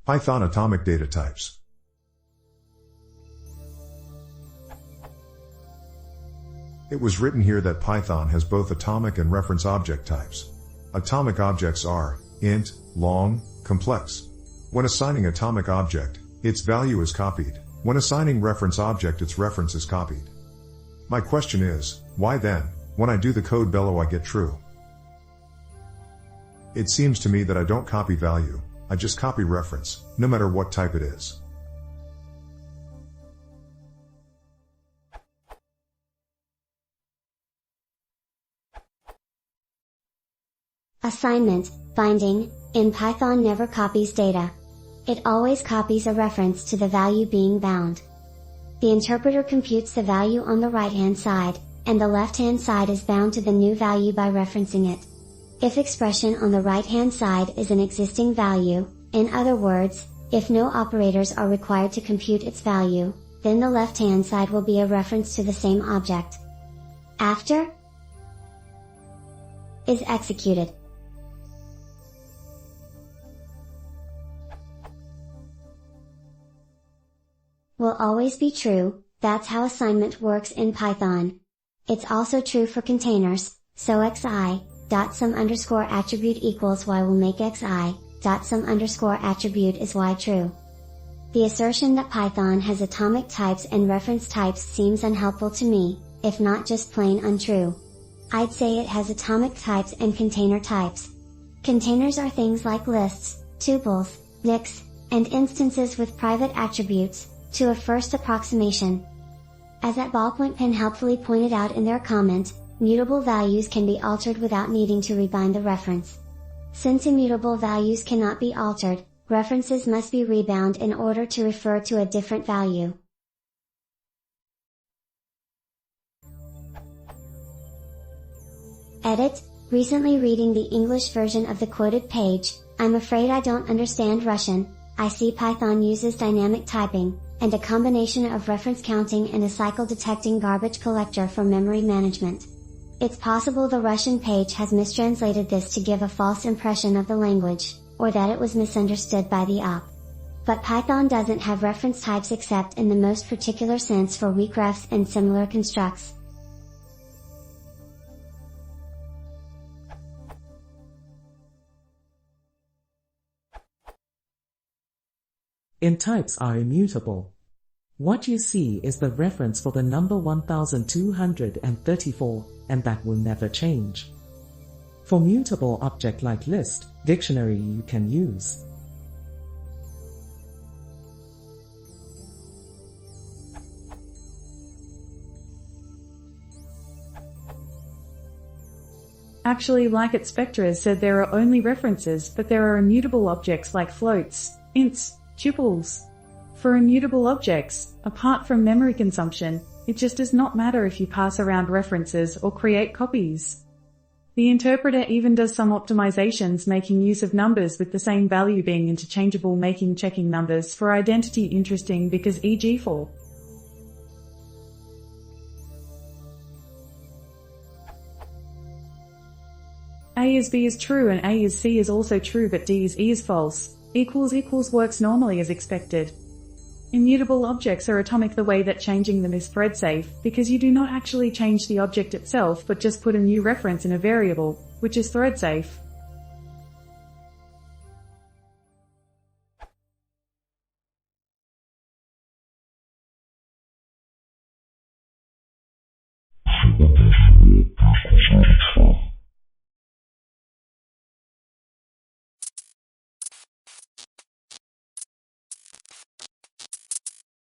Python atomic data types. It was written here that Python has both atomic and reference object types. Atomic objects are int, long, complex. When assigning atomic object, its value is copied. When assigning reference object, its reference is copied. My question is, why then, when I do the code below, I get true? It seems to me that I don't copy value, I just copy reference, no matter what type it is. Assignment, binding, in Python never copies data. It always copies a reference to the value being bound. The interpreter computes the value on the right-hand side, and the left-hand side is bound to the new value by referencing it. If expression on the right-hand side is an existing value, in other words, if no operators are required to compute its value, then the left-hand side will be a reference to the same object. After is executed. Will always be true, that's how assignment works in Python. It's also true for containers, so xi.sum_attribute equals y will make xi.sum_attribute is y true. The assertion that Python has atomic types and reference types seems unhelpful to me, if not just plain untrue. I'd say it has atomic types and container types. Containers are things like lists, tuples, nicks, and instances with private attributes, to a first approximation. As that ballpoint pen helpfully pointed out in their comment, mutable values can be altered without needing to rebind the reference. Since immutable values cannot be altered, references must be rebound in order to refer to a different value. Edit, recently reading the English version of the quoted page, I'm afraid I don't understand Russian. I see Python uses dynamic typing, and a combination of reference counting and a cycle detecting garbage collector for memory management. It's possible the Russian page has mistranslated this to give a false impression of the language, or that it was misunderstood by the op. But Python doesn't have reference types except in the most particular sense for weak refs and similar constructs. Int types are immutable. What you see is the reference for the number 1234, and that will never change. For mutable object like list, dictionary you can use. Actually, like it Spectre has said, there are only references, but there are immutable objects like floats, ints, tuples. For immutable objects, apart from memory consumption, it just does not matter if you pass around references or create copies. The interpreter even does some optimizations making use of numbers with the same value being interchangeable, making checking numbers for identity interesting because e.g. for A is B is true and A is C is also true but D is E is false, == works normally as expected. Immutable objects are atomic the way that changing them is thread safe, because you do not actually change the object itself but just put a new reference in a variable, which is thread safe.